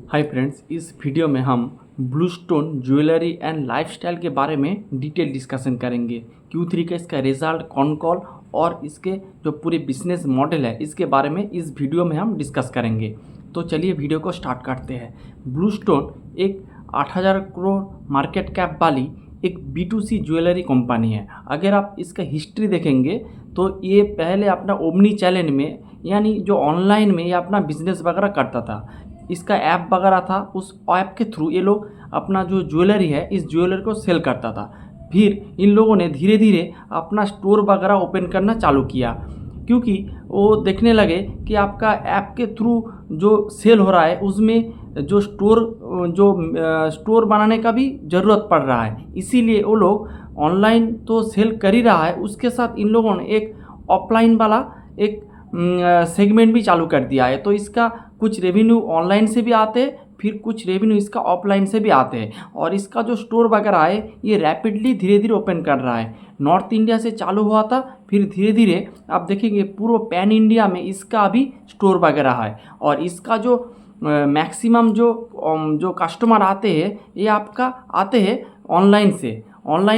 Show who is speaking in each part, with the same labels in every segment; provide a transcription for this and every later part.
Speaker 1: Hi friends, इस video में हम ब्लूस्टोन ज्वेलरी एंड लाइफस्टाइल के बारे में डिटेल डिस्कशन करेंगे। Q3 का इसका रिजल्ट, कौन कॉल और इसके जो पूरे बिजनेस मॉडल है इसके बारे में इस वीडियो में हम डिस्कस करेंगे। तो चलिए वीडियो को स्टार्ट करते हैं। ब्लूस्टोन एक 8,000 करोड़ मार्केट कैप वाली एक B2C ज्वेलरी कंपनी है। अगर आप इसका हिस्ट्री देखेंगे तो ये पहले अपना ओमनी चैनल में यानी जो ऑनलाइन में ये अपना बिजनेस वगैरह करता था। इसका ऐप वगैरह था, उस ऐप के थ्रू ये लोग अपना जो ज्वेलरी है इस ज्वेलरी को सेल करता था। फिर इन लोगों ने धीरे धीरे अपना स्टोर वगैरह ओपन करना चालू किया, क्योंकि वो देखने लगे कि आपका ऐप के थ्रू जो सेल हो रहा है उसमें जो स्टोर बनाने का भी ज़रूरत पड़ रहा है। इसीलिए वो लोग ऑनलाइन तो सेल कर ही रहा है, उसके साथ इन लोगों ने एक ऑफलाइन वाला एक सेगमेंट भी चालू कर दिया है। तो इसका कुछ रेवेन्यू ऑनलाइन से भी आते हैं, फिर कुछ रेवेन्यू इसका ऑफलाइन से भी आते हैं। और इसका जो स्टोर वगैरह है ये रैपिडली धीरे धीरे ओपन कर रहा है। नॉर्थ इंडिया से चालू हुआ था, फिर धीरे धीरे आप देखेंगे पूरा पैन इंडिया में इसका अभी स्टोर वगैरह है। और इसका जो मैक्सिमम जो कस्टमर आते हैं ये आपका आते हैं ऑनलाइन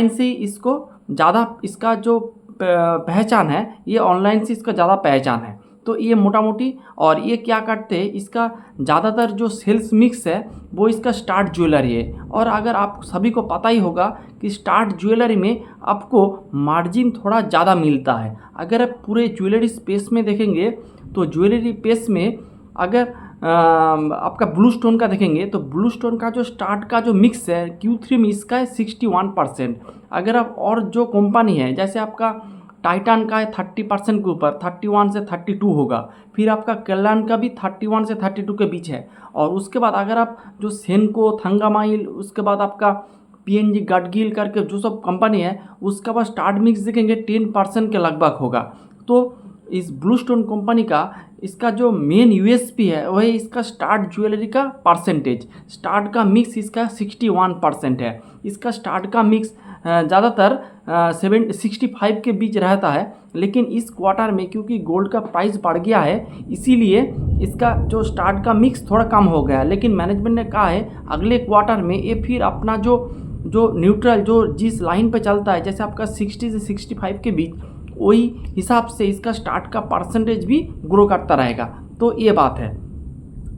Speaker 1: से ही इसको ज़्यादा इसका जो पहचान है, ये ऑनलाइन से इसका ज़्यादा पहचान है। तो ये मोटा मोटी और ये क्या करते हैं, इसका ज़्यादातर जो सेल्स मिक्स है वो इसका स्टार्ट ज्वेलरी है। और अगर आप सभी को पता ही होगा कि स्टार्ट ज्वेलरी में आपको मार्जिन थोड़ा ज़्यादा मिलता है। अगर आप पूरे ज्वेलरी स्पेस में देखेंगे तो ज्वेलरी स्पेस में अगर आपका ब्लूस्टोन का देखेंगे तो ब्लूस्टोन का जो स्टार्ट का जो मिक्स है Q3 में इसका है 61%। अगर आप और जो कंपनी है जैसे आपका टाइटन का है 30% के ऊपर, 31 से 32 होगा। फिर आपका कल्याण का भी 31 से 32 के बीच है। और उसके बाद अगर आप जो सेनको, थंगामाइल, उसके बाद आपका PNG गडगिल करके जो सब कंपनी है उसका बाद स्टार्ट मिक्स देखेंगे 10% के लगभग होगा। तो इस ब्लूस्टोन कंपनी का इसका जो मेन USP है वही इसका स्टार्ट ज्वेलरी का परसेंटेज। स्टार्ट का मिक्स इसका 61% है। इसका स्टार्ट का मिक्स ज़्यादातर 65 के बीच रहता है, लेकिन इस क्वार्टर में क्योंकि गोल्ड का प्राइस बढ़ गया है इसीलिए इसका जो स्टार्ट का मिक्स थोड़ा कम हो गया है। लेकिन मैनेजमेंट ने कहा है अगले क्वार्टर में ये फिर अपना जो न्यूट्रल जो जिस लाइन पे चलता है जैसे आपका 60 से 65 के बीच, वही हिसाब से इसका स्टार्ट का परसेंटेज भी ग्रो करता रहेगा। तो ये बात है।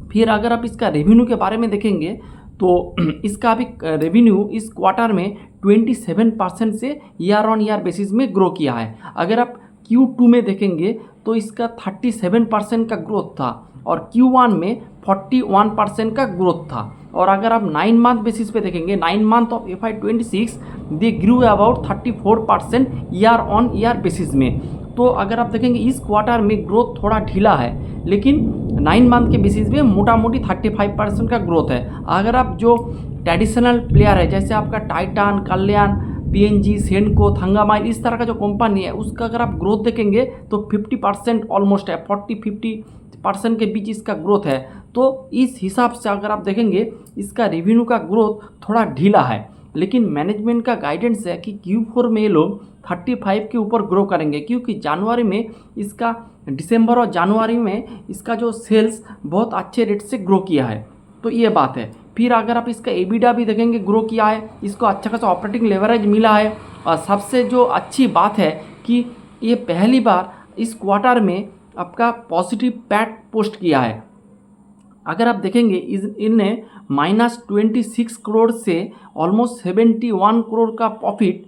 Speaker 1: फिर अगर आप इसका रेवेन्यू के बारे में देखेंगे तो इसका अभी रेवेन्यू इस क्वार्टर में 27% से ईयर ऑन ईयर बेसिस में ग्रो किया है। अगर आप Q2 में देखेंगे तो इसका 37% का ग्रोथ था और Q1 में 41% का ग्रोथ था। और अगर आप 9 मंथ बेसिस पे देखेंगे, 9 month of FY26 they grew about 34% year on year basis में। तो अगर आप देखेंगे इस क्वार्टर में ग्रोथ थोड़ा ढीला है, लेकिन 9 मंथ के बेसिस में मोटा मोटी 35% का ग्रोथ है। अगर आप जो ट्रेडिशनल प्लेयर है जैसे आपका टाइटन, कल्याण, PNG, सेनको, थंगामाइल, इस तरह का जो कंपनी है उसका अगर आप ग्रोथ देखेंगे तो 50% ऑलमोस्ट है, 40-50% के बीच इसका ग्रोथ है। तो इस हिसाब से अगर आप देखेंगे इसका रेवेन्यू का ग्रोथ थोड़ा ढीला है। लेकिन मैनेजमेंट का गाइडेंस है कि Q4 में ये लोग 35 के ऊपर ग्रो करेंगे, क्योंकि जनवरी में इसका, दिसंबर और जनवरी में इसका जो सेल्स बहुत अच्छे रेट से ग्रो किया है। तो ये बात है। फिर अगर आप इसका EBITDA भी देखेंगे ग्रो किया है, इसको अच्छा खासा ऑपरेटिंग लेवरेज मिला है। और सबसे जो अच्छी बात है कि ये पहली बार इस क्वार्टर में आपका पॉजिटिव पैट पोस्ट किया है। अगर आप देखेंगे इनने -26 करोड़ से ऑलमोस्ट 71 करोड़ का प्रॉफिट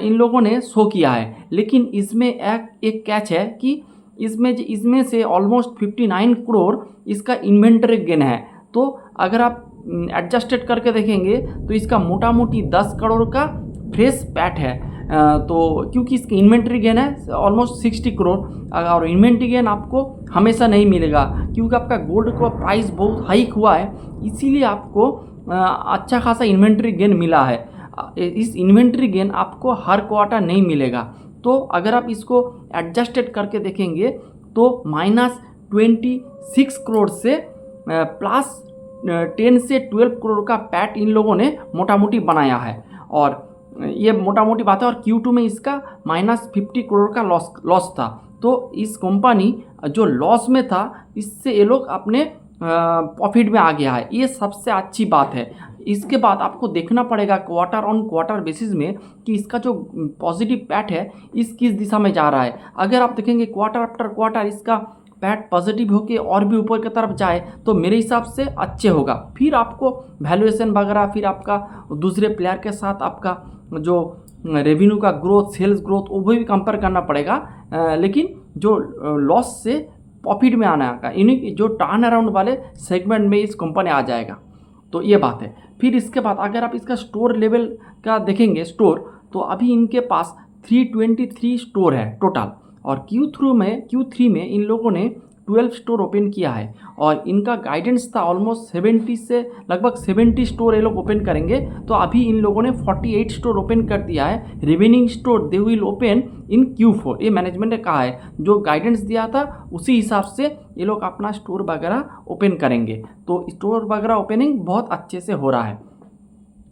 Speaker 1: इन लोगों ने शो किया है। लेकिन इसमें एक कैच है कि इसमें से ऑलमोस्ट 59 करोड़ इसका इन्वेंटरी गेन है। तो अगर आप एडजस्टेड करके देखेंगे तो इसका मोटा मोटी 10 करोड़ का फ्रेश पैट है। तो क्योंकि इसकी इन्वेंट्री गेन है ऑलमोस्ट 60 करोड़, और इन्वेंट्री गेन आपको हमेशा नहीं मिलेगा क्योंकि आपका गोल्ड का प्राइस बहुत हाइक हुआ है, इसीलिए आपको अच्छा खासा इन्वेंट्री गेन मिला है। इस इन्वेंट्री गेन आपको हर क्वार्टर नहीं मिलेगा। तो अगर आप इसको एडजस्टेड करके देखेंगे तो -26 करोड़ से +10 से 12 करोड़ का पैट इन लोगों ने मोटा मोटी बनाया है। और ये मोटा मोटी बात है। और Q2 में इसका -50 करोड़ का लॉस था। तो इस कंपनी जो लॉस में था इससे ये लोग अपने प्रॉफिट में आ गया है, ये सबसे अच्छी बात है। इसके बाद आपको देखना पड़ेगा क्वार्टर ऑन क्वार्टर बेसिस में कि इसका जो पॉजिटिव पैट है इस किस दिशा में जा रहा है। अगर आप देखेंगे क्वार्टर आफ्टर क्वार्टर इसका पैट पॉजिटिव होके और भी ऊपर की तरफ जाए तो मेरे हिसाब से अच्छे होगा। फिर आपको वैल्यूएशन वगैरह, फिर आपका दूसरे प्लेयर के साथ आपका जो रेवेन्यू का ग्रोथ, सेल्स ग्रोथ, वो भी कंपेयर करना पड़ेगा। लेकिन जो लॉस से प्रॉफिट में आना का इन्हीं जो टर्न अराउंड वाले सेगमेंट में इस कंपनी आ जाएगा, तो ये बात है। फिर इसके बाद अगर आप इसका स्टोर लेवल का देखेंगे स्टोर, तो अभी इनके पास 323 स्टोर है टोटल, और Q3 में इन लोगों ने 12 स्टोर ओपन किया है, और इनका गाइडेंस था ऑलमोस्ट 70 से लगभग 70 स्टोर ये लोग ओपन करेंगे। तो अभी इन लोगों ने 48 स्टोर ओपन कर दिया है। Remaining store they will open in Q4, ये मैनेजमेंट ने कहा है। जो गाइडेंस दिया था उसी हिसाब से ये लोग अपना स्टोर वगैरह ओपन करेंगे, तो स्टोर वगैरह ओपनिंग बहुत अच्छे से हो रहा है।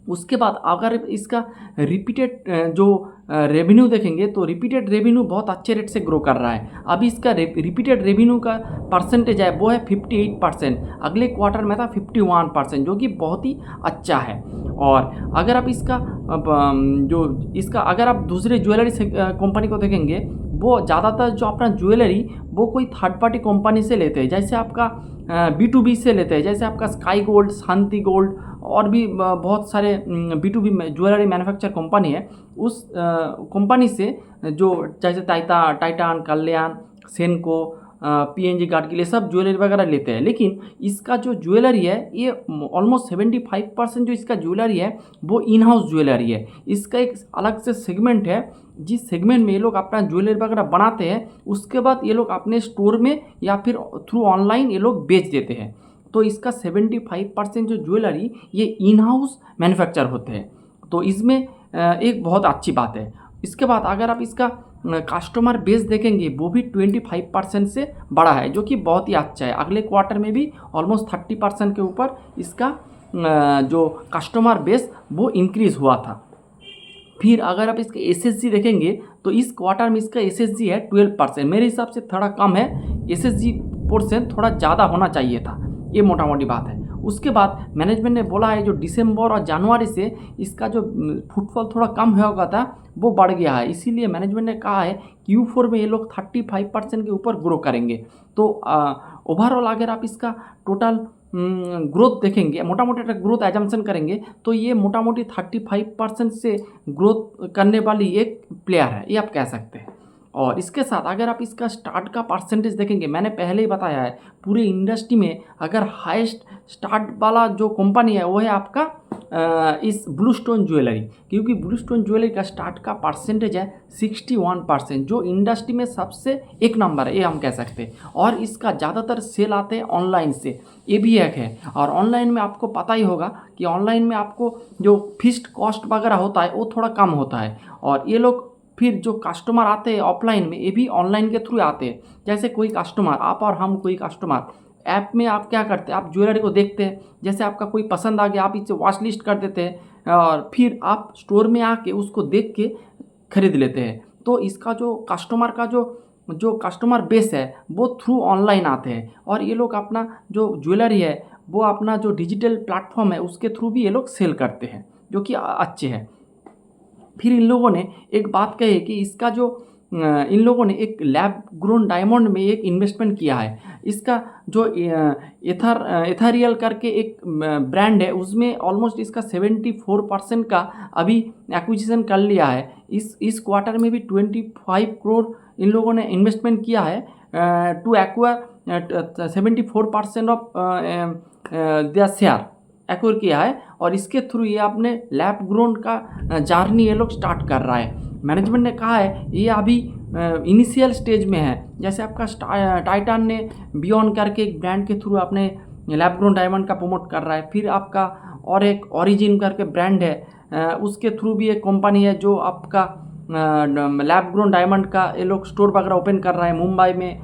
Speaker 1: उसके बाद अगर इसका रिपीटेड जो रेवेन्यू देखेंगे तो रिपीटेड रेवेन्यू बहुत अच्छे रेट से ग्रो कर रहा है। अभी इसका रिपीटेड रेवेन्यू का परसेंटेज है वो है 58%, अगले क्वार्टर में था 51%, जो कि बहुत ही अच्छा है। और अगर आप अगर आप दूसरे ज्वेलरी कंपनी को देखेंगे, वो ज़्यादातर जो अपना ज्वेलरी वो कोई थर्ड पार्टी कंपनी से लेते हैं, जैसे आपका B2B से लेते हैं, जैसे आपका स्काई गोल्ड, शांति गोल्ड और भी बहुत सारे B2B ज्वेलरी मैन्युफैक्चर कंपनी है। उस कंपनी से जो जैसे टाइटान, कल्याण, सेनको, PNG गार्ड के लिए सब ज्वेलरी वगैरह लेते हैं। लेकिन इसका जो ज्वेलरी है ये ऑलमोस्ट 75% जो इसका ज्वेलरी है वो इन हाउस ज्वेलरी है। इसका एक अलग से सेगमेंट है, जिस सेगमेंट में ये लोग अपना ज्वेलरी वगैरह बनाते हैं, उसके बाद ये लोग अपने स्टोर में या फिर थ्रू ऑनलाइन ये लोग बेच देते हैं। तो इसका 75% जो ज्वेलरी ये इन हाउस मैन्युफैक्चर होते हैं, तो इसमें एक बहुत अच्छी बात है। इसके बाद अगर आप इसका कस्टमर बेस देखेंगे वो भी 25% से बड़ा है, जो कि बहुत ही अच्छा है। अगले क्वार्टर में भी ऑलमोस्ट 30% के ऊपर इसका जो कस्टमर बेस वो इंक्रीज़ हुआ था। फिर अगर आप इसके SSG देखेंगे तो इस क्वार्टर में इसका SSG है 12%, मेरे हिसाब से थोड़ा कम है। SSG पोर्शन थोड़ा ज़्यादा होना चाहिए था, ये मोटा मोटी बात है। उसके बाद मैनेजमेंट ने बोला है जो दिसंबर और जनवरी से इसका जो फुटफॉल थोड़ा कम होगा था वो बढ़ गया है, इसीलिए मैनेजमेंट ने कहा है Q4 में ये लोग 35% के ऊपर ग्रो करेंगे। तो ओवरऑल अगर आप इसका टोटल ग्रोथ देखेंगे, मोटा मोटा ग्रोथ एजम्पशन करेंगे, तो ये मोटा मोटी 35% से ग्रोथ करने वाली एक प्लेयर है, ये आप कह सकते हैं। और इसके साथ अगर आप इसका स्टार्ट का परसेंटेज देखेंगे, मैंने पहले ही बताया है पूरे इंडस्ट्री में अगर हाईएस्ट स्टार्ट वाला जो कंपनी है वो है आपका इस ब्लू स्टोन ज्वेलरी, क्योंकि ब्लू स्टोन ज्वेलरी का स्टार्ट का परसेंटेज है 61%, जो इंडस्ट्री में सबसे एक नंबर है, ये हम कह सकते हैं। और इसका ज़्यादातर सेल आते हैं ऑनलाइन से, ये भी एक है। और ऑनलाइन में आपको पता ही होगा कि ऑनलाइन में आपको जो फिक्स्ड कॉस्ट वगैरह होता है वो थोड़ा कम होता है। और ये लोग फिर जो कस्टमर आते हैं ऑफलाइन में, ये भी ऑनलाइन के थ्रू आते हैं। जैसे कोई कस्टमर, आप और हम, कोई कस्टमर ऐप में आप क्या करते हैं, आप ज्वेलरी को देखते हैं, जैसे आपका कोई पसंद आ गया आप इसे वॉच लिस्ट कर देते हैं और फिर आप स्टोर में आके उसको देख के खरीद लेते हैं। तो इसका जो कस्टमर का जो कस्टमर बेस है वो थ्रू ऑनलाइन आते हैं, और ये लोग अपना जो ज्वेलरी है वो अपना जो डिजिटल प्लेटफॉर्म है उसके थ्रू भी ये लोग सेल करते हैं, जो कि अच्छे हैं। फिर इन लोगों ने एक बात कही कि इसका जो इन लोगों ने एक लैब ग्रोन डायमंड में एक इन्वेस्टमेंट किया है। इसका जो एथरियल करके एक ब्रांड है उसमें ऑलमोस्ट इसका 74% का अभी एक्विजिशन कर लिया है। इस क्वार्टर में भी 25 करोड़ इन लोगों ने इन्वेस्टमेंट किया है to acquire 74% of their share acquire किया है, और इसके थ्रू ये अपने लैब ग्रोन का जर्नी ये लोग स्टार्ट कर रहा है। मैनेजमेंट ने कहा है ये अभी इनिशियल स्टेज में है। जैसे आपका टाइटान ने बियॉन्ड करके एक ब्रांड के थ्रू अपने लैब ग्रोन डायमंड का प्रमोट कर रहा है। फिर आपका और एक ओरिजिन करके ब्रांड है, उसके थ्रू भी एक कंपनी है जो आपका लैब ग्रोन डायमंड का ये लोग स्टोर वगैरह ओपन कर रहा है। मुंबई में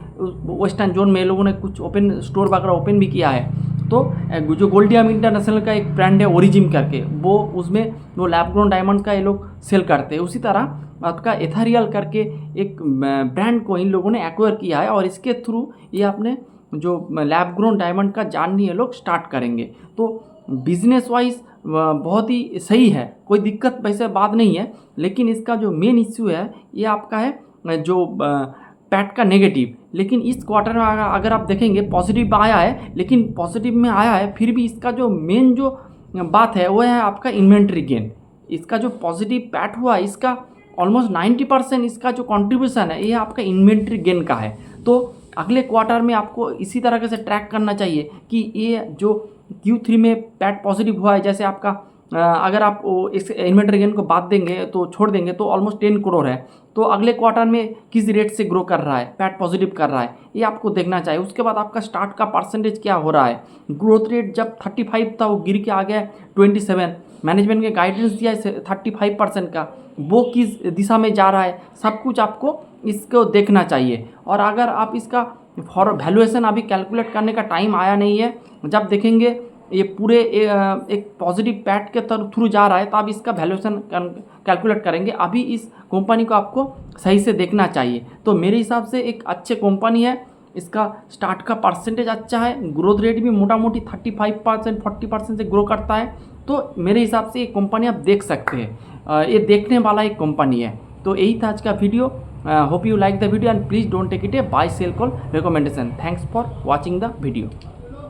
Speaker 1: वेस्टर्न जोन में ये लोगों ने कुछ स्टोर वगैरह ओपन भी किया है। तो जो गोल्डियम इंटरनेशनल का एक ब्रांड है ओरिजिन करके, वो उसमें वो लैब ग्रोन डायमंड का ये लोग सेल करते हैं। उसी तरह आपका एथरियल करके एक ब्रांड को इन लोगों ने एक्वायर किया है, और इसके थ्रू ये अपने जो लैब ग्रोन डायमंड का जाननी है लोग स्टार्ट करेंगे। तो बिजनेस वाइज बहुत ही सही है, कोई दिक्कत वैसे बात नहीं है, लेकिन इसका जो मेन इश्यू है ये आपका है जो पैट का नेगेटिव। लेकिन इस क्वार्टर में अगर आप देखेंगे पॉजिटिव आया है, लेकिन पॉजिटिव में आया है फिर भी इसका जो मेन जो बात है वो है आपका इन्वेंट्री गेन। इसका जो पॉजिटिव पैट हुआ इसका ऑलमोस्ट 90% इसका जो कंट्रीब्यूशन है ये आपका इन्वेंट्री गेन का है। तो अगले क्वार्टर में आपको इसी तरह से ट्रैक करना चाहिए कि ये जो Q3 में पैट पॉजिटिव हुआ है, जैसे आपका अगर आप इस इन्वेंट्री गेन को बात देंगे तो छोड़ देंगे तो ऑलमोस्ट 10 करोड़ है, तो अगले क्वार्टर में किस रेट से ग्रो कर रहा है, पैट पॉजिटिव कर रहा है, ये आपको देखना चाहिए। उसके बाद आपका स्टार्ट का परसेंटेज क्या हो रहा है, ग्रोथ रेट जब 35 था वो गिर के आ गया 27, मैनेजमेंट के गाइडेंस दिया है 35% का, वो किस दिशा में जा रहा है, सब कुछ आपको इसको देखना चाहिए। और अगर आप इसका फॉर वैल्यूएशन अभी कैलकुलेट करने का टाइम आया नहीं है, जब देखेंगे ये पूरे एक पॉजिटिव पैट के थ्रू जा रहा है तब इसका वैल्यूएशन कैलकुलेट करेंगे। अभी इस कंपनी को आपको सही से देखना चाहिए। तो मेरे हिसाब से एक अच्छे कंपनी है, इसका स्टार्ट का परसेंटेज अच्छा है, ग्रोथ रेट भी मोटा मोटी 35% 40% से ग्रो करता है। तो मेरे हिसाब से ये कंपनी आप देख सकते हैं, ये देखने वाला एक कंपनी है। तो यही था आज का video. Hope you like the video and please don't take it a buy sell call recommendation. Thanks for watching the video.